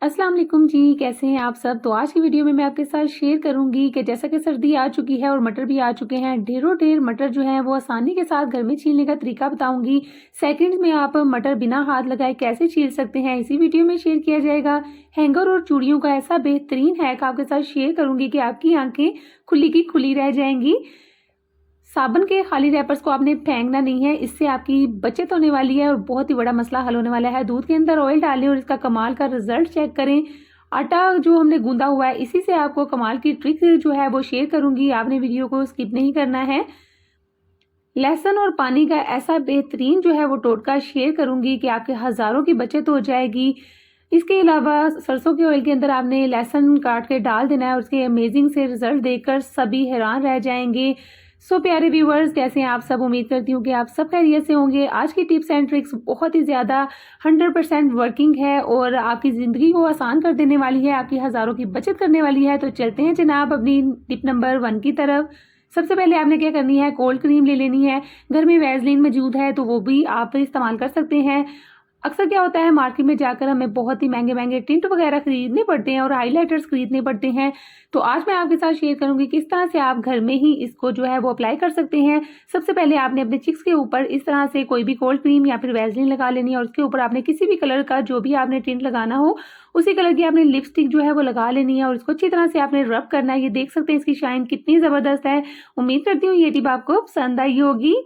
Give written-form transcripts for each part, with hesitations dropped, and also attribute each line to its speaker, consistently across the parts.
Speaker 1: अस्सलाम वालेकुम जी, कैसे हैं आप सब। तो आज की वीडियो में मैं आपके साथ शेयर करूंगी कि जैसा कि सर्दी आ चुकी है और मटर भी आ चुके हैं, ढेरों ढेर मटर जो हैं वो आसानी के साथ घर में छीलने का तरीका बताऊंगी। सेकंड्स में आप मटर बिना हाथ लगाए कैसे छील सकते हैं, इसी वीडियो में शेयर किया जाएगा। हैंगर और चूड़ियों का ऐसा बेहतरीन हैक आपके साथ शेयर करूंगी कि आपकी आंखें खुली की खुली रह जाएंगी। साबुन के खाली रैपर्स को आपने फेंकना नहीं है, इससे आपकी बचत होने वाली है और बहुत ही बड़ा मसला हल होने वाला है। दूध के अंदर ऑयल डालें और इसका कमाल का रिजल्ट चेक करें। आटा जो हमने गूंदा हुआ है, इसी से आपको कमाल की ट्रिक जो है वो शेयर करूंगी। आपने वीडियो को स्किप नहीं करना है। लहसुन और पानी का ऐसा बेहतरीन जो है वो टोटका शेयर करूंगी कि आपके हजारों की बचत हो जाएगी। इसके अलावा सरसों के ऑयल के अंदर आपने लहसुन काट के डाल देना है और उसके अमेजिंग से रिजल्ट देखकर सभी हैरान रह जाएंगे। सो प्यारे व्यूवर्स, कैसे हैं आप सब। उम्मीद करती हूँ कि आप सब खैरियत से होंगे। आज की टिप्स एंड ट्रिक्स बहुत ही ज़्यादा 100% वर्किंग है और आपकी ज़िंदगी को आसान कर देने वाली है, आपकी हज़ारों की बचत करने वाली है। तो चलते हैं जनाब अपनी टिप नंबर 1 की तरफ। सबसे पहले आपने क्या करनी है, कोल्ड क्रीम ले लेनी है। घर में वैसलीन मौजूद है तो वो भी आप इस्तेमाल कर सकते हैं। अक्सर क्या होता है, मार्केट में जाकर हमें बहुत ही महंगे महंगे टिंट वगैरह खरीदने पड़ते हैं और हाइलाइटर्स खरीदने पड़ते हैं। तो आज मैं आपके साथ शेयर करूंगी किस तरह से आप घर में ही इसको जो है वो अप्लाई कर सकते हैं। सबसे पहले आपने अपने चिक्स के ऊपर इस तरह से कोई भी कोल्ड क्रीम या फिर वैसलीन लगा लेनी है और उसके ऊपर आपने किसी भी कलर का जो भी आपने टिंट लगाना हो उसी कलर की आपने लिपस्टिक जो है वो लगा लेनी है और इसको अच्छी तरह से आपने रब करना है। ये देख सकते हैं इसकी शाइन कितनी जबरदस्त है। उम्मीद करती हूँ ये टिप आपको पसंद आई होगी।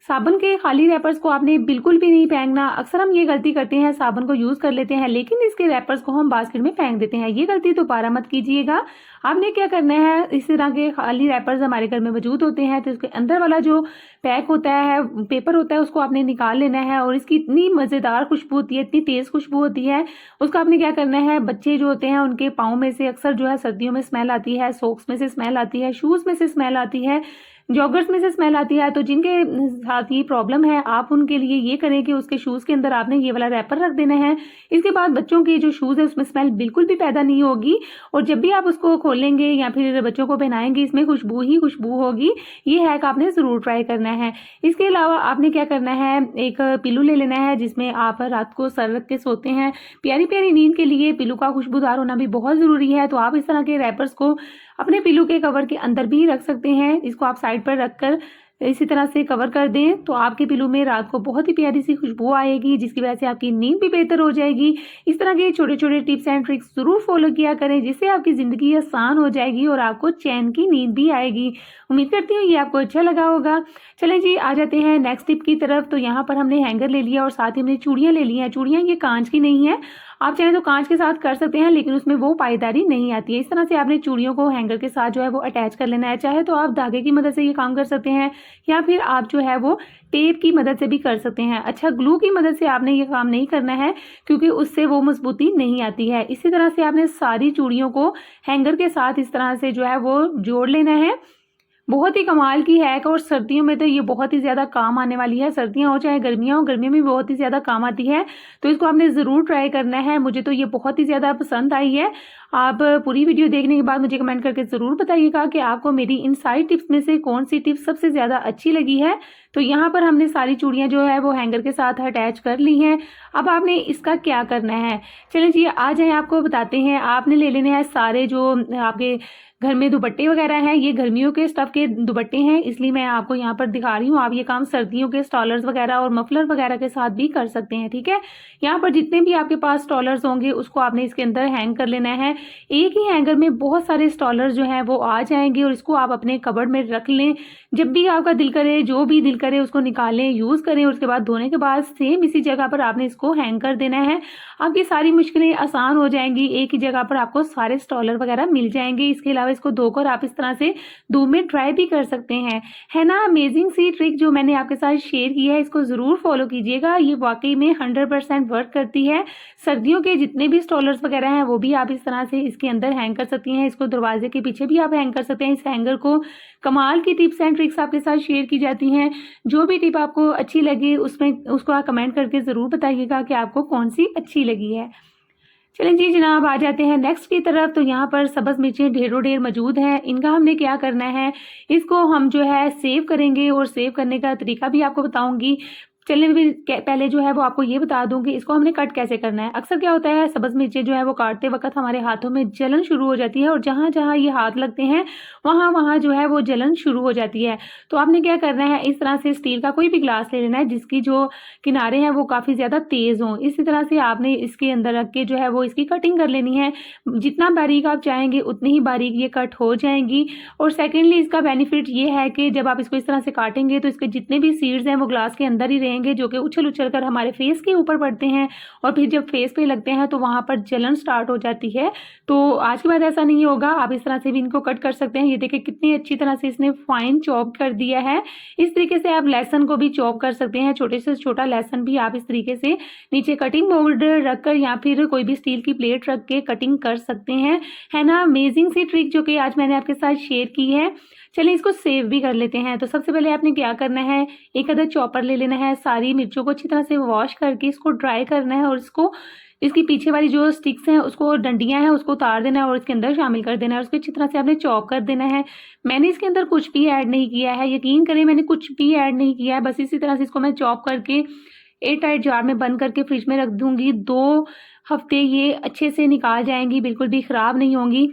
Speaker 1: साबुन के खाली रैपर्स को आपने बिल्कुल भी नहीं फेंकना। अक्सर हम ये गलती करते हैं, साबुन को यूज कर लेते हैं लेकिन इसके रैपर्स को हम बास्केट में फेंक देते हैं। ये गलती दोबारा मत कीजिएगा। आपने क्या करना है, इस तरह के खाली रैपर्स हमारे घर में मौजूद होते हैं तो इसके अंदर वाला जो पैक होता है, पेपर होता है, उसको आपने निकाल लेना है और इसकी इतनी मजेदार खुशबू होती है, इतनी तेज खुशबू होती है। उसका आपने क्या करना है, बच्चे जो होते हैं उनके पाँव में से अक्सर जो है सर्दियों में स्मेल आती है, सॉक्स में से स्मेल आती है, शूज में से स्मेल आती है, जॉगर्स में से स्मेल आती है। तो जिनके साथ ये प्रॉब्लम है, आप उनके लिए ये करें कि उसके शूज के अंदर आपने ये वाला रैपर रख देना है। इसके बाद बच्चों के जो शूज है उसमें स्मेल बिल्कुल भी पैदा नहीं होगी और जब भी आप उसको खोलेंगे या फिर बच्चों को पहनाएंगे इसमें खुशबू ही खुशबू होगी। ये हैक आपने जरूर ट्राई करना है। इसके अलावा आपने क्या करना है, एक पिल्लू ले लेना है जिसमें आप रात को सर रख के सोते हैं। प्यारी प्यारी नींद के लिए पिल्लू का खुशबूदार होना भी बहुत जरूरी है। तो आप इस तरह के रैपर्स को अपने पिल्लू के कवर के अंदर भी रख सकते हैं। इसको आप साइड पर रखकर इसी तरह से कवर कर दें तो आपके पिल्लू में रात को बहुत ही प्यारी सी खुशबू आएगी जिसकी वजह से आपकी नींद भी बेहतर हो जाएगी। इस तरह के छोटे छोटे टिप्स एंड ट्रिक्स जरूर फॉलो किया करें जिससे आपकी जिंदगी आसान हो जाएगी और आपको चैन की नींद भी आएगी। उम्मीद करती हूँ ये आपको अच्छा लगा होगा। चलें जी, आ जाते हैं नेक्स्ट टिप की तरफ। तो यहाँ पर हमने हैंगर ले लिया और साथ ही हमने चूड़ियाँ ले ली हैं। चूड़ियाँ ये कांच की नहीं है, आप चाहें तो कांच के साथ कर सकते हैं लेकिन उसमें वो पायदारी नहीं आती है। इस तरह से आपने चूड़ियों को हैंगर के साथ जो है वो अटैच कर लेना है। चाहे तो आप धागे की मदद से ये काम कर सकते हैं या फिर आप जो है वो टेप की मदद से भी कर सकते हैं। अच्छा, ग्लू की मदद से आपने ये काम नहीं करना है क्योंकि उससे वो मजबूती नहीं आती है। इसी तरह से आपने सारी चूड़ियों को हैंगर के साथ इस तरह से जो है वो जोड़ लेना है। बहुत ही कमाल की हैक और सर्दियों में तो ये बहुत ही ज़्यादा काम आने वाली है। सर्दियां हो चाहे गर्मियां हो, गर्मियों में बहुत ही ज़्यादा काम आती है। तो इसको आपने ज़रूर ट्राई करना है। मुझे तो ये बहुत ही ज़्यादा पसंद आई है। आप पूरी वीडियो देखने के बाद मुझे कमेंट करके ज़रूर बताइएगा कि आपको मेरी इन सारी टिप्स में से कौन सी टिप्स सबसे ज़्यादा अच्छी लगी है। तो यहाँ पर हमने सारी चूड़ियाँ जो है वो हैंगर के साथ अटैच कर ली हैं। अब आपने इसका क्या करना है, चलें जी आ जाए आपको बताते हैं। आपने ले लेने हैं सारे जो आपके घर में दुपट्टे वगैरह हैं। ये गर्मियों के स्टफ के दुपट्टे हैं इसलिए मैं आपको यहाँ पर दिखा रही हूँ। आप ये काम सर्दियों के स्टॉलर्स वगैरह और मफलर वगैरह के साथ भी कर सकते हैं, ठीक है। यहाँ पर जितने भी आपके पास स्टॉलर्स होंगे उसको आपने इसके अंदर हैंग कर लेना है। एक ही हैंगर में बहुत सारे स्टॉलर्स जो हैं वो आ जाएंगे और इसको आप अपने कबर्ड में रख लें। जब भी आपका दिल करे, जो भी दिल करे उसको निकालें, यूज करें। उसके बाद धोने के बाद सेम इसी जगह पर आपने इसको हैंग कर देना है। आपकी सारी मुश्किलें आसान हो जाएंगी। एक ही जगह पर आपको सारे स्टॉलर वगैरह मिल जाएंगे। इसके अलावा इसको धोकर आप इस तरह से धूप में ड्राई भी कर सकते हैं। है ना अमेजिंग सी ट्रिक जो मैंने आपके साथ शेयर की है। इसको जरूर फॉलो कीजिएगा, ये वाकई में 100% वर्क करती है। सर्दियों के जितने भी स्टॉलर्स वगैरह हैं वो भी आप इस तरह से इसके अंदर हैंग कर सकती हैं। इसको दरवाजे के पीछे भी आप हैंग कर सकते हैं। इस हैंगर को कमाल की टिप्स एंड ट्रिक्स आपके साथ शेयर की जाती हैं। जो भी टिप आपको अच्छी लगी उसमें उसको आप कमेंट करके जरूर बताइएगा कि आपको कौन सी अच्छी लगी है। चलें जी जनाब, आ जाते हैं नेक्स्ट की तरफ। तो यहाँ पर सब्ज़ मिर्चें ढेरों ढेर मौजूद हैं। इनका हमने क्या करना है, इसको हम जो है सेव करेंगे और सेव करने का तरीका भी आपको बताऊंगी। चलिए भी पहले जो है वो आपको ये बता दूँ कि इसको हमने कट कैसे करना है। अक्सर क्या होता है, सब्ज़ मिर्चें जो है वो काटते वक़्त हमारे हाथों में जलन शुरू हो जाती है और जहाँ-जहाँ ये हाथ लगते हैं, वहाँ-वहाँ जो है वो जलन शुरू हो जाती है। तो आपने क्या करना है, इस तरह से स्टील का कोई भी ग्लास ले लेना है जिसकी जो किनारे हैं वो काफ़ी ज़्यादा तेज़ हों। इसी तरह से आपने इसके अंदर रख के जो है वो इसकी कटिंग कर लेनी है। जितना बारीक आप चाहेंगे उतनी ही बारीक ये कट हो जाएँगी। और सेकेंडली इसका बेनिफिट ये है कि जब आप इसको इस तरह से काटेंगे तो इसके जितने भी सीड्स हैं वो ग्लास के अंदर ही रहेंगे, जो कि उछल-उछल कर हमारे फेस के ऊपर पड़ते हैं और फिर जब फेस पे लगते हैं तो वहाँ पर जलन स्टार्ट हो जाती है। तो आज के बाद ऐसा नहीं होगा, आप इस तरह से भी इनको कट कर सकते हैं। ये देखिए कितनी अच्छी तरह से इसने फाइन चॉप कर दिया है। इस तरीके से आप लहसुन को भी चॉप कर सकते हैं, छोटे से छोटा लहसुन भी आप इस तरीके से नीचे कटिंग बोर्ड रखकर या फिर कोई भी स्टील की प्लेट रख के कटिंग कर सकते हैं। है ना अमेजिंग सी ट्रिक जो कि आज मैंने आपके साथ शेयर की है। चलिए इसको सेव भी कर लेते हैं। तो सबसे पहले आपने क्या करना है, एक अदर चॉपर ले लेना है, सारी मिर्चों को अच्छी तरह से वॉश करके इसको ड्राई करना है और इसको इसकी पीछे वाली जो स्टिक्स हैं उसको, डंडियाँ हैं उसको उतार देना है और इसके अंदर शामिल कर देना है और उसको अच्छी तरह से आपने चॉप कर देना है। मैंने इसके अंदर कुछ भी ऐड नहीं किया है, यकीन करें मैंने कुछ भी ऐड नहीं किया है, बस इसी तरह से इसको मैं चॉप करके एयर टाइट जार में बंद करके फ्रिज में रख दूँगी। 2 हफ्ते ये अच्छे से निकाल जाएँगी, बिल्कुल भी ख़राब नहीं होंगी।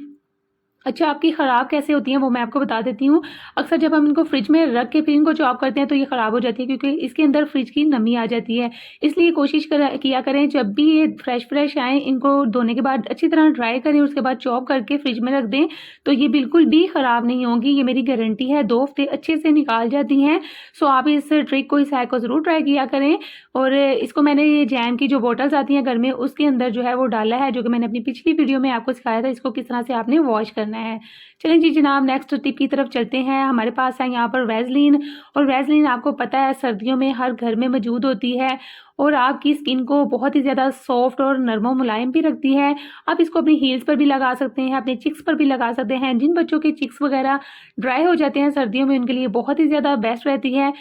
Speaker 1: अच्छा, आपकी ख़राब कैसे होती हैं वो मैं आपको बता देती हूँ। अक्सर जब हम इनको फ्रिज में रख के फिर इनको चॉप करते हैं तो ये ख़राब हो जाती है, क्योंकि इसके अंदर फ्रिज की नमी आ जाती है। इसलिए कोशिश किया करें जब भी ये फ्रेश आएँ, इनको धोने के बाद अच्छी तरह ड्राई करें, उसके बाद चॉप करके फ्रिज में रख दें, तो ये बिल्कुल भी ख़राब नहीं होंगी। ये मेरी गारंटी है, 2 हफ्ते अच्छे से निकाल जाती हैं। सो आप इस ट्रिक को, इस हैक को ज़रूर ट्राई किया करें। और इसको मैंने ये जैम की जो बॉटल्स आती हैं घर में, उसके अंदर जो है वो डाला है, जो कि मैंने अपनी पिछली वीडियो में आपको सिखाया था इसको किस तरह से आपने वॉश करना है। चलें जी जनाब, नेक्स्ट टिप की तरफ चलते हैं। हमारे पास है यहाँ पर वैसलीन, और वैसलीन आपको पता है सर्दियों में हर घर में मौजूद होती है और आपकी स्किन को बहुत ही ज़्यादा सॉफ्ट और नरम और मुलायम भी रखती है। आप इसको अपनी हील्स पर भी लगा सकते हैं, अपने चिक्स पर भी लगा सकते हैं। जिन बच्चों के चिक्स वगैरह ड्राई हो जाते हैं सर्दियों में, उनके लिए बहुत ही ज़्यादा बेस्ट रहती है।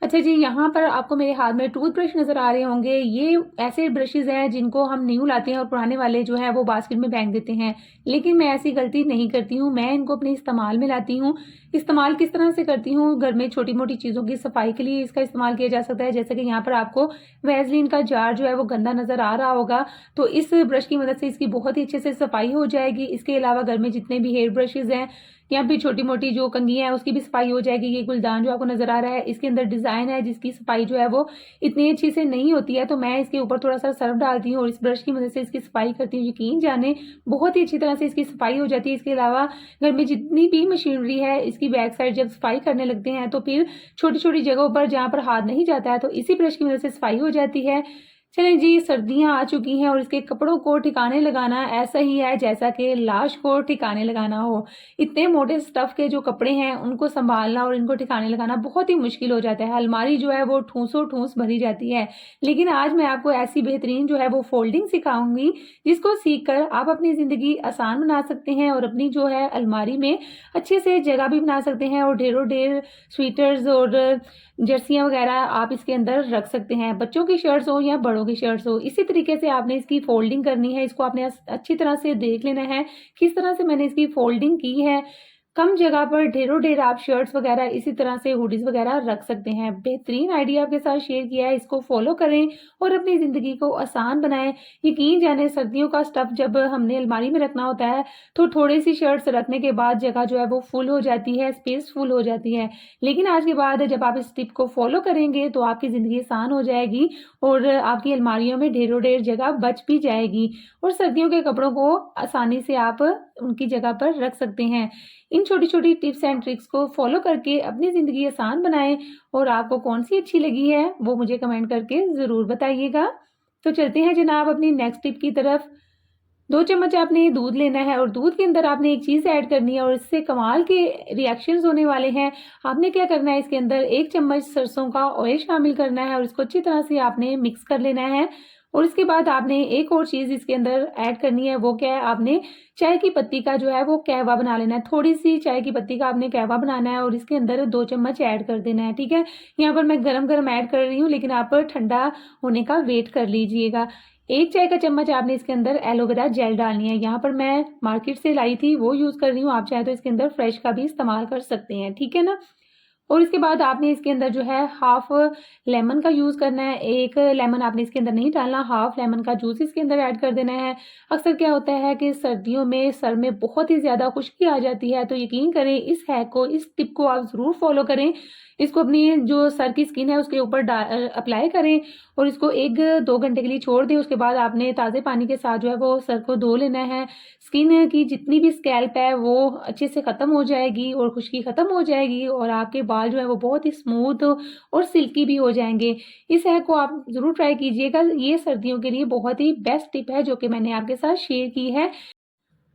Speaker 1: अच्छा जी, यहाँ पर आपको मेरे हाथ में टूथब्रश नज़र आ रहे होंगे। ये ऐसे ब्रशेज़ हैं जिनको हम न्यू लाते हैं और पुराने वाले जो हैं वो बास्केट में फेंक देते हैं। लेकिन मैं ऐसी गलती नहीं करती हूँ, मैं इनको अपने इस्तेमाल में लाती हूँ। इस्तेमाल किस तरह से करती हूँ, घर में छोटी-मोटी चीज़ों की सफाई के लिए इसका इस्तेमाल किया जा सकता है। जैसे कि यहाँ पर आपको वैसलीन का जार जो है वो गंदा नज़र आ रहा होगा, तो इस ब्रश की मदद से इसकी बहुत ही अच्छे से सफाई हो जाएगी। इसके अलावा घर में जितने भी हेयर ब्रशेज़ हैं या फिर छोटी-मोटी जो कंघियाँ हैं उसकी भी सफाई हो जाएगी। ये गुलदान जो आपको नज़र आ रहा है, इसके अंदर डिज़ाइन है जिसकी सफाई जो है वो इतनी अच्छी से नहीं होती है, तो मैं इसके ऊपर थोड़ा-सा सर्फ डालती हूँ और इस ब्रश की मदद से इसकी सफाई करती हूँ। यकीन जाने बहुत ही अच्छी तरह से इसकी सफाई हो जाती है। इसके अलावा घर में जितनी भी मशीनरी है, इसकी बैक साइड जब सफाई करने लगते हैं तो फिर छोटी-छोटी जगहों पर जहाँ पर हाथ नहीं जाता है, तो इसी ब्रश की मदद से सफाई हो जाती है। चलें जी, सर्दियाँ आ चुकी हैं और इसके कपड़ों को ठिकाने लगाना ऐसा ही है जैसा कि लाश को ठिकाने लगाना हो। इतने मोटे स्टफ़ के जो कपड़े हैं उनको सँभालना और इनको ठिकाने लगाना बहुत ही मुश्किल हो जाता है। अलमारी जो है वो ठूँसों-ठूँस भरी जाती है। लेकिन आज मैं आपको ऐसी बेहतरीन जो है वो फ़ोल्डिंग सिखाऊँगी, जिसको सीख कर आप अपनी ज़िंदगी आसान बना सकते हैं और अपनी जो है अलमारी में अच्छे से जगह भी बना सकते हैं और ढेरों-ढेर स्वेटर्स और जर्सियाँ वगैरह आप इसके अंदर रख सकते हैं। बच्चों की शर्ट्स हो या बड़ों की शर्ट्स हो, इसी तरीके से आपने इसकी फ़ोल्डिंग करनी है। इसको आपने अच्छी तरह से देख लेना है, किस तरह से मैंने इसकी फ़ोल्डिंग की है। कम जगह पर ढेरों-ढेर आप शर्ट्स वगैरह, इसी तरह से हुडीज़ वगैरह रख सकते हैं। बेहतरीन आइडिया आपके साथ शेयर किया है, इसको फ़ॉलो करें और अपनी ज़िंदगी को आसान बनाएँ। यकीन जाने सर्दियों का स्टफ़ जब हमने अलमारी में रखना होता है, तो थोड़ी-सी शर्ट्स रखने के बाद जगह जो है वो फुल हो जाती है, स्पेस फुल हो जाती है। लेकिन आज के बाद जब आप इस टिप को फ़ॉलो करेंगे तो आपकी ज़िंदगी आसान हो जाएगी और आपकी अलमारियों में ढेरों-ढेर जगह बच भी जाएगी और सर्दियों के कपड़ों को आसानी से आप उनकी जगह पर रख सकते हैं। इन छोटी-छोटी टिप्स एंड ट्रिक्स को फ़ॉलो करके अपनी ज़िंदगी आसान बनाएँ और आपको कौन-सी अच्छी लगी है, वो मुझे कमेंट करके ज़रूर बताइएगा। तो चलते हैं जनाब अपनी नेक्स्ट टिप की तरफ। 2 चम्मच आपने दूध लेना है और दूध के अंदर आपने एक चीज़ ऐड करनी है और इससे कमाल के रिएक्शंस होने वाले हैं। आपने क्या करना है, इसके अंदर 1 चम्मच सरसों का ऑयल शामिल करना है और इसको अच्छी तरह से आपने मिक्स कर लेना है। और इसके बाद आपने एक और चीज़ इसके अंदर ऐड करनी है, वो क्या है, आपने चाय की पत्ती का जो है वो कहवा बना लेना है। थोड़ी-सी चाय की पत्ती का आपने कहवा बनाना है और इसके अंदर 2 चम्मच ऐड कर देना है, ठीक है? यहाँ पर मैं गरम-गरम ऐड कर रही हूँ, लेकिन आप ठंडा होने का वेट कर लीजिएगा। 1 चाय का चम्मच आपने इसके अंदर एलोवेरा जेल डालनी है। यहाँ पर मैं मार्केट से लाई थी, वो यूज़ कर रही हूँ। आप चाहें तो इसके अंदर फ्रेश का भी इस्तेमाल कर सकते हैं, ठीक है ना? और इसके बाद आपने इसके अंदर जो है हाफ लेमन का यूज़ करना है। एक लेमन आपने इसके अंदर नहीं डालना, हाफ लेमन का जूस इसके अंदर ऐड कर देना है। अक्सर क्या होता है कि सर्दियों में सर में बहुत ही ज़्यादा खुश्की आ जाती है, तो यकीन करें इस हैक को, इस टिप को आप ज़रूर फॉलो करें। इसको अपनी जो सर की स्किन है उसके ऊपर अप्लाई करें और इसको 1-2 घंटे के लिए छोड़ दें। उसके बाद आपने ताज़े पानी के साथ जो है वो सर को धो लेना है। स्किन की जितनी भी स्कैल्प है वो अच्छे से ख़त्म हो जाएगी और खुश्की ख़त्म हो जाएगी और आपके बाल जो है वो बहुत ही स्मूथ और सिल्की भी हो जाएँगे। इस हैक को आप ज़रूर ट्राई कीजिएगा। ये सर्दियों के लिए बहुत ही बेस्ट टिप है जो कि मैंने आपके साथ शेयर की है।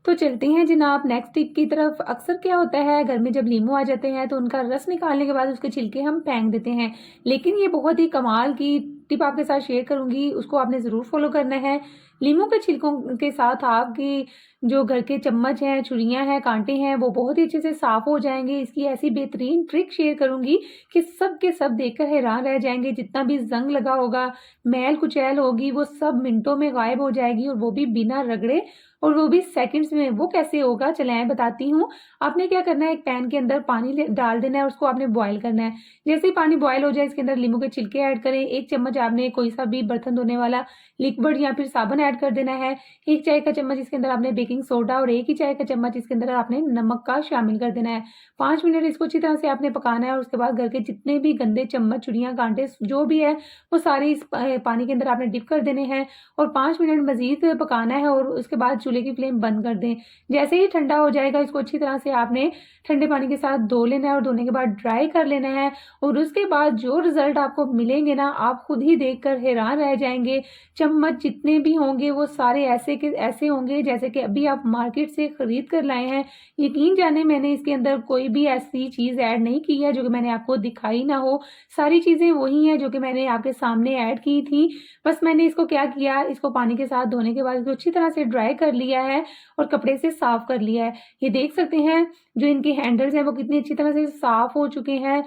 Speaker 1: तो चलते हैं जनाब नेक्स्ट टिप की तरफ। अक्सर क्या होता है घर में जब नींबू आ जाते हैं तो उनका रस निकालने के बाद उसके छिलके हम फेंक देते हैं, लेकिन ये बहुत ही कमाल की टिप आपके साथ शेयर करूंगी, उसको आपने ज़रूर फॉलो करना है। नींबू के छिलकों के साथ आपकी जो घर के चम्मच हैं, छुरियां हैं, कांटे हैं, वो बहुत ही अच्छे से साफ हो जाएंगे। इसकी ऐसी बेहतरीन ट्रिक शेयर करूंगी कि सब के सब देखकर हैरान रह जाएंगे। जितना भी जंग लगा होगा, मैल कुचैल होगी, वो सब मिनटों में गायब हो जाएगी और वो भी बिना रगड़े और वो भी सेकंड्स में। वो कैसे होगा चलें बताती हूँ। आपने क्या करना है, एक पैन के अंदर पानी डाल देना है, उसको आपने बॉयल करना है। जैसे ही पानी बॉयल हो जाए इसके अंदर नींबू के छिलके ऐड करें। 1 चम्मच आपने कोई सा भी बर्तन धोने वाला लिक्विड या फिर साबुन ऐड कर देना है। 1 चाय का चम्मच इसके अंदर आपने बेकिंग सोडा और 1 ही चाय का चम्मच इसके अंदर आपने नमक का शामिल कर देना है। 5 मिनट इसको अच्छी तरह से आपने पकाना है और उसके बाद घर के जितने भी गंदे चम्मच, छुरियाँ, कांटे जो भी है वो सारे इस पानी के अंदर आपने डिप कर देने हैं और 5 मिनट मज़ीद पकाना है और उसके बाद चूल्हे की फ्लेम बंद कर दें। जैसे ही ठंडा हो जाएगा इसको अच्छी तरह से आपने ठंडे पानी के साथ धो लेना है और धोने के बाद ड्राई कर लेना है और उसके बाद जो रिज़ल्ट आपको मिलेंगे ना, आप खुद ही देखकर हैरान रह जाएँगे। चम्मच जितने भी होंगे वो सारे ऐसे के ऐसे होंगे जैसे कि अभी आप मार्केट से खरीद कर लाए हैं। यकीन जाने मैंने इसके अंदर कोई भी ऐसी चीज़ ऐड नहीं की है जो कि मैंने आपको दिखाई ना हो। सारी चीज़ें वही हैं जो कि मैंने आपके सामने ऐड की थी। बस मैंने इसको क्या किया, इसको पानी के साथ धोने के बाद इसको अच्छी तरह से ड्राई कर लिया है और कपड़े से साफ कर लिया है। ये देख सकते हैं जो इनके हैंडल्स हैं वो कितनी अच्छी तरह से साफ हो चुके हैं।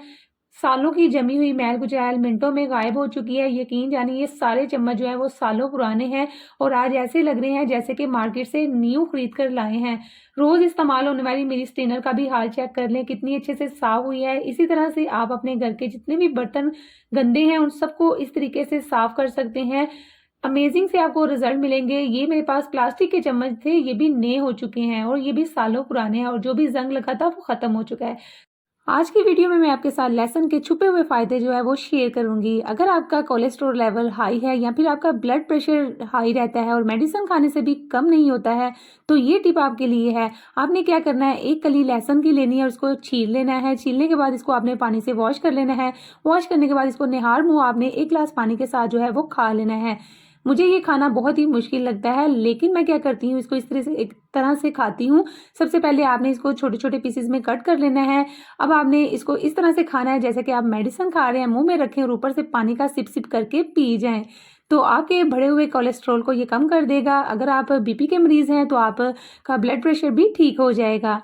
Speaker 1: सालों की जमी हुई मैल कुचैल मिनटों में गायब हो चुकी है। यकीन जानिए ये सारे चम्मच जो हैं वो सालों पुराने हैं और आज ऐसे लग रहे हैं जैसे कि मार्केट से न्यू खरीद कर लाए हैं। रोज़ इस्तेमाल होने वाली मेरी स्टेनर का भी हाल चेक कर लें, कितनी अच्छे से साफ हुई है। इसी तरह से आप अपने घर के जितने भी बर्तन गंदे हैं उन सबको इस तरीके से साफ कर सकते हैं। अमेजिंग से आपको रिजल्ट मिलेंगे। ये मेरे पास प्लास्टिक के चम्मच थे, ये भी नए हो चुके हैं और ये भी सालों पुराने हैं और जो भी जंग लगा था वो खत्म हो चुका है। आज की वीडियो में मैं आपके साथ लहसुन के छुपे हुए फायदे जो है वो शेयर करूंगी। अगर आपका कोलेस्ट्रॉल लेवल हाई है या फिर आपका ब्लड प्रेशर हाई रहता है और मेडिसिन खाने से भी कम नहीं होता है तो ये टिप आपके लिए है। आपने क्या करना है, एक कली लहसुन की लेनी है और उसको छील लेना है। छीलने के बाद इसको आपने पानी से वॉश कर लेना है। वॉश करने के बाद इसको निहार मुंह आपने 1 गिलास पानी के साथ जो है वो खा लेना है। मुझे ये खाना बहुत ही मुश्किल लगता है लेकिन मैं क्या करती हूँ, इसको इस तरह से एक तरह से खाती हूँ। सबसे पहले आपने इसको छोटे छोटे पीसेस में कट कर लेना है। अब आपने इसको इस तरह से खाना है जैसे कि आप मेडिसिन खा रहे हैं, मुंह में रखें और ऊपर से पानी का सिप सिप करके पी जाएं। तो आपके बढ़े हुए कोलेस्ट्रॉल को ये कम कर देगा। अगर आप बीपी के मरीज हैं तो आपका ब्लड प्रेशर भी ठीक हो जाएगा।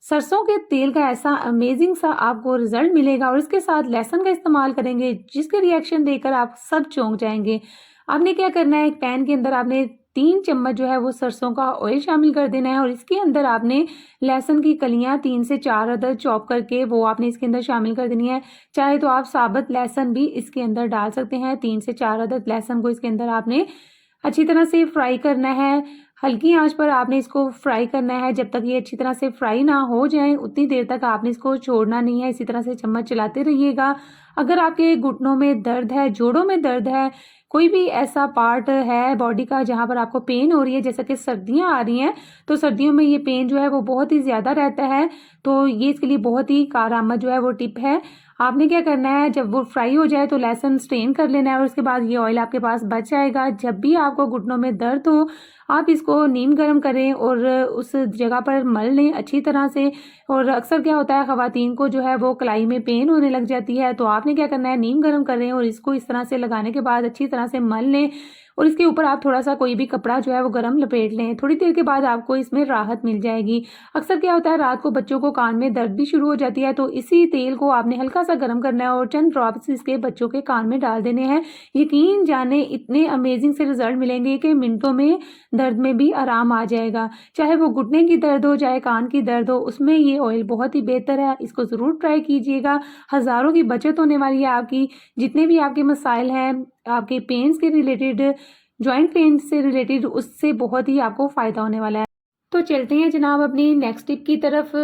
Speaker 1: सरसों के तेल का ऐसा अमेजिंग सा आपको रिजल्ट मिलेगा और इसके साथ लहसुन का इस्तेमाल करेंगे जिसके रिएक्शन देखकर आप सब चौंक जाएंगे। आपने क्या करना है, एक पैन के अंदर आपने 3 चम्मच जो है वो सरसों का ऑयल शामिल कर देना है और इसके अंदर आपने लहसुन की कलियां 3 से 4 अदद चॉप करके वो आपने इसके अंदर शामिल कर देनी है। चाहे तो आप साबुत लहसुन भी इसके अंदर डाल सकते हैं। 3 से 4 अदद लहसुन को इसके अंदर आपने अच्छी तरह से फ्राई करना है। हल्की आंच पर आपने इसको फ्राई करना है। जब तक ये अच्छी तरह से फ्राई ना हो जाए उतनी देर तक आपने इसको छोड़ना नहीं है। इसी तरह से चम्मच चलाते रहिएगा। अगर आपके घुटनों में दर्द है, जोड़ों में दर्द है, कोई भी ऐसा पार्ट है बॉडी का जहाँ पर आपको पेन हो रही है, जैसे कि सर्दियाँ आ रही हैं तो सर्दियों में ये पेन जो है वो बहुत ही ज़्यादा रहता है, तो ये इसके लिए बहुत ही कारआमद जो है वो टिप है। आपने क्या करना है, जब वो फ्राई हो जाए तो लहसुन स्ट्रेन कर लेना है और उसके बाद ये ऑयल आपके पास बच जाएगा। जब भी आपको घुटनों में दर्द हो आप इसको नीम गर्म करें और उस जगह पर मल लें अच्छी तरह से। और अक्सर क्या होता है ख़वातीन को जो है वो कलाई में पेन होने लग जाती है, तो आपने क्या करना है, नीम गर्म करें और इसको इस तरह से लगाने के बाद अच्छी तरह से मल लें और इसके ऊपर आप थोड़ा सा कोई भी कपड़ा जो है वो गर्म लपेट लें। थोड़ी देर के बाद आपको इसमें राहत मिल जाएगी। अक्सर क्या होता है, रात को बच्चों को कान में दर्द भी शुरू हो जाती है, तो इसी तेल को आपने हल्का सा गर्म करना है और चंद ड्रॉप्स इसके बच्चों के कान में डाल देने हैं। यकीन जाने इतने अमेजिंग से रिजल्ट मिलेंगे कि मिनटों में दर्द में भी आराम आ जाएगा। चाहे वो घुटने की दर्द हो, चाहे कान की दर्द हो, उसमें ये ऑयल बहुत ही बेहतर है। इसको ज़रूर ट्राई कीजिएगा। हज़ारों की बचत होने वाली है आपकी। जितने भी आपके मसाइल हैं, आपके पेन्स के रिलेटेड, जॉइंट पेन से रिलेटेड, उससे बहुत ही आपको फ़ायदा होने वाला है। तो चलते हैं जनाब अपनी नेक्स्ट टिप की तरफ।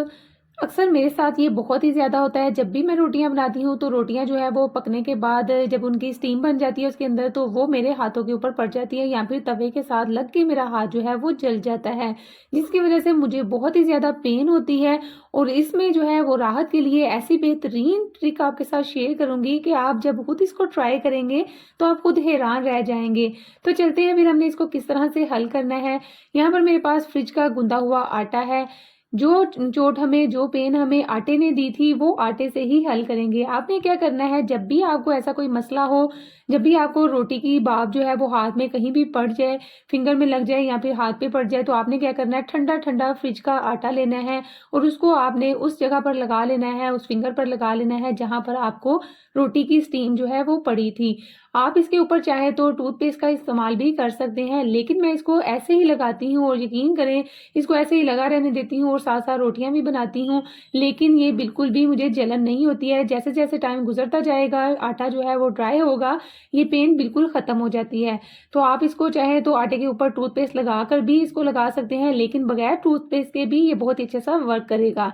Speaker 1: अक्सर मेरे साथ ये बहुत ही ज़्यादा होता है, जब भी मैं रोटियां बनाती हूँ तो रोटियां जो है वो पकने के बाद जब उनकी स्टीम बन जाती है उसके अंदर, तो वो मेरे हाथों के ऊपर पड़ जाती है या फिर तवे के साथ लग के मेरा हाथ जो है वो जल जाता है, जिसकी वजह से मुझे बहुत ही ज़्यादा पेन होती है। और इसमें जो है वो राहत के लिए ऐसी बेहतरीन ट्रिक आपके साथ शेयर करूंगी कि आप जब खुद इसको ट्राई करेंगे तो आप खुद हैरान रह जाएंगे। तो चलते हैं फिर हमने इसको किस तरह से हल करना है। यहाँ पर मेरे पास फ्रिज का गूंदा हुआ आटा है। जो चोट हमें, जो पेन हमें आटे ने दी थी, वो आटे से ही हल करेंगे। आपने क्या करना है, जब भी आपको ऐसा कोई मसला हो, जब भी आपको रोटी की भाप जो है वो हाथ में कहीं भी पड़ जाए, फिंगर में लग जाए या फिर हाथ पे पड़ जाए, तो आपने क्या करना है, ठंडा ठंडा फ्रिज का आटा लेना है और उसको आपने उस जगह पर लगा लेना है, उस फिंगर पर लगा लेना है जहां पर आपको रोटी की स्टीम जो है वो पड़ी थी। आप इसके ऊपर चाहे तो टूथपेस्ट का इस्तेमाल भी कर सकते हैं, लेकिन मैं इसको ऐसे ही लगाती हूँ और यकीन करें इसको ऐसे ही लगा रहने देती हूँ और साथ साथ रोटियां भी बनाती हूँ, लेकिन ये बिल्कुल भी मुझे जलन नहीं होती है। जैसे जैसे टाइम गुजरता जाएगा, आटा जो है वो ड्राई होगा, ये पेन बिल्कुल ख़त्म हो जाती है। तो आप इसको चाहे तो आटे के ऊपर टूथपेस्ट लगा कर भी इसको लगा सकते हैं, लेकिन बगैर टूथपेस्ट के भी ये बहुत ही अच्छे सा वर्क करेगा।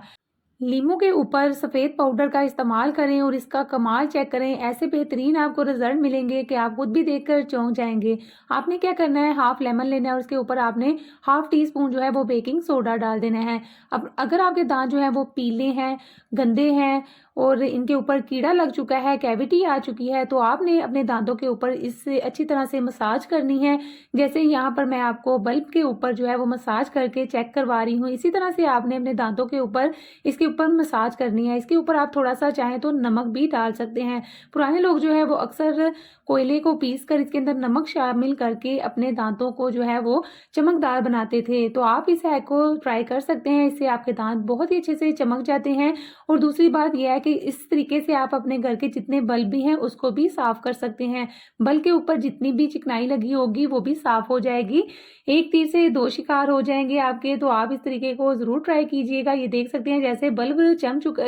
Speaker 1: लीमू के ऊपर सफ़ेद पाउडर का इस्तेमाल करें और इसका कमाल चेक करें। ऐसे बेहतरीन आपको रिजल्ट मिलेंगे कि आप खुद भी देखकर चौंक जाएंगे। आपने क्या करना है, हाफ लेमन लेना है और उसके ऊपर आपने हाफ टी स्पून जो है वो बेकिंग सोडा डाल देना है। अब अगर आपके दांत जो है वो पीले हैं, गंदे हैं और इनके ऊपर कीड़ा लग चुका है, कैविटी आ चुकी है, तो आपने अपने दांतों के ऊपर इससे अच्छी तरह से मसाज करनी है। जैसे यहाँ पर मैं आपको बल्ब के ऊपर जो है वो मसाज करके चेक करवा रही हूँ, इसी तरह से आपने अपने दांतों के ऊपर इसके ऊपर मसाज करनी है। इसके ऊपर आप थोड़ा सा चाहें तो नमक भी डाल सकते हैं। पुराने लोग जो है वो अक्सर कोयले को पीस कर इसके अंदर नमक शामिल करके अपने दांतों को जो है वो चमकदार बनाते थे, तो आप इस हैक को ट्राई कर सकते हैं। इससे आपके दांत बहुत ही अच्छे से चमक जाते हैं। और दूसरी बात यह है कि इस तरीके से आप अपने घर के जितने बल्ब भी हैं उसको भी साफ कर सकते हैं। बल्ब के ऊपर जितनी भी चिकनाई लगी होगी वो भी साफ हो जाएगी। एक तीर से दो शिकार हो जाएंगे आपके। तो आप इस तरीके को जरूर ट्राई कीजिएगा। ये देख सकते हैं जैसे बल्ब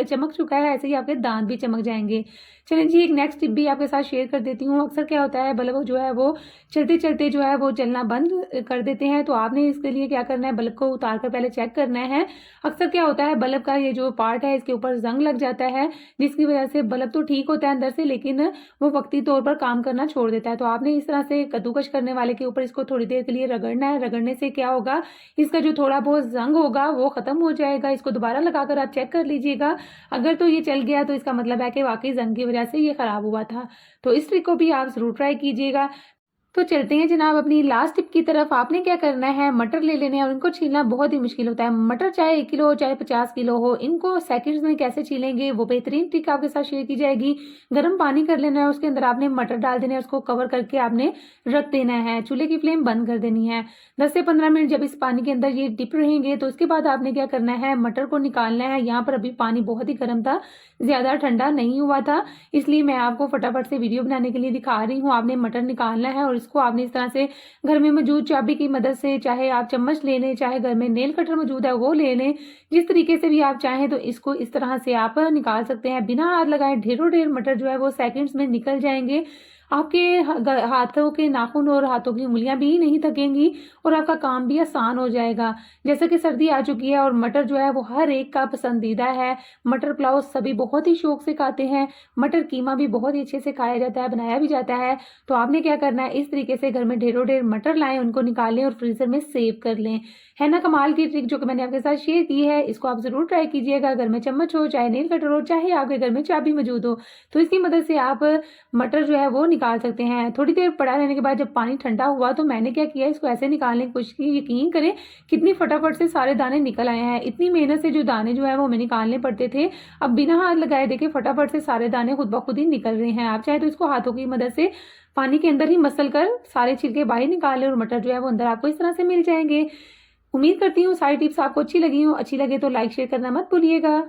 Speaker 1: चमक चुका है, ऐसे ही आपके दांत भी चमक जाएंगे। चलें जी, एक नेक्स्ट टिप भी आपके साथ शेयर कर देती हूँ। अक्सर क्या होता है, बल्ब जो है वो चलते चलते जो है वो चलना बंद कर देते हैं, तो आपने इसके लिए क्या करना है, बल्ब को उतार कर पहले चेक करना है। अक्सर क्या होता है, बल्ब का ये जो पार्ट है इसके ऊपर जंग लग जाता है, जिसकी वजह से बल्ब तो ठीक होता है अंदर से, लेकिन वो वक्ती तौर पर काम करना छोड़ देता है। तो आपने इस तरह से कद्दूकश करने वाले के ऊपर इसको थोड़ी देर के लिए रगड़ना है। रगड़ने से क्या होगा, इसका जो थोड़ा बहुत जंग होगा वो खत्म हो जाएगा। इसको दोबारा लगाकर आप चेक कर लीजिएगा। अगर तो ये चल गया तो इसका मतलब है कि वाकई जंग की वजह से ये खराब हुआ था। तो इस ट्रिक को भी आप जरूर ट्राई कीजिएगा। तो चलते हैं जनाब अपनी लास्ट टिप की तरफ। आपने क्या करना है, मटर ले लेने हैं और इनको छीलना बहुत ही मुश्किल होता है। मटर चाहे 1 किलो हो चाहे 50 किलो हो, इनको सेकंड्स में कैसे छीलेंगे वो बेहतरीन ट्रिक आपके साथ शेयर की जाएगी। गर्म पानी कर लेना है, उसके अंदर आपने मटर डाल देना है, उसको कवर करके आपने रख देना है। चूल्हे की फ्लेम बंद कर देनी है। 10 से 15 मिनट जब इस पानी के अंदर ये डिप रहेंगे तो उसके बाद आपने क्या करना है, मटर को निकालना है। यहाँ पर अभी पानी बहुत ही गर्म था, ज्यादा ठंडा नहीं हुआ था, इसलिए मैं आपको फटाफट से वीडियो बनाने के लिए दिखा रही हूँ। आपने मटर निकालना है और इसको आपने इस तरह से घर में मौजूद चाबी की मदद से, चाहे आप चम्मच ले लें, चाहे घर में नेल कटर मौजूद है वो ले लें, जिस तरीके से भी आप चाहें तो इसको इस तरह से आप निकाल सकते हैं। बिना हाथ लगाए ढेरों ढेर मटर जो है वो सेकंड्स में निकल जाएंगे। आपके हाथों के नाखून और हाथों की उंगलियां भी नहीं थकेंगी और आपका काम भी आसान हो जाएगा। जैसे कि सर्दी आ चुकी है और मटर जो है वो हर एक का पसंदीदा है। मटर पुलाव सभी बहुत ही शौक से खाते हैं। मटर कीमा भी बहुत ही अच्छे से खाया जाता है, बनाया भी जाता है। तो आपने क्या करना है, इस तरीके से घर में ढेरों ढेर मटर लाएं, उनको निकालें और फ्रीजर में सेव कर लें। है ना कमाल की ट्रिक जो कि मैंने आपके साथ शेयर की है। इसको आप जरूर ट्राई कीजिएगा। घर में चम्मच हो, चाहे नेल कटर हो, चाहे आपके घर में चाबी मौजूद हो, तो इसकी मदद से आप मटर जो है वो निकाल सकते हैं। थोड़ी देर पड़ा रहने के बाद जब पानी ठंडा हुआ तो मैंने क्या किया, इसको ऐसे निकालने की कोशिश की। यकीन करें कितनी फटाफट से सारे दाने निकल आए हैं। इतनी मेहनत से जो दाने जो है वो हमें निकालने पड़ते थे, अब बिना हाथ लगाए देखे फटाफट से सारे दाने खुद ब खुद ही निकल रहे हैं। आप चाहे तो इसको हाथों की मदद से पानी के अंदर ही मसल कर सारे छिलके बाहर निकालें और मटर जो है वो अंदर आपको इस तरह से मिल जाएंगे। उम्मीद करती हूँ सारी टिप्स आपको अच्छी लगी हो। अच्छी लगे तो लाइक शेयर करना मत भूलिएगा।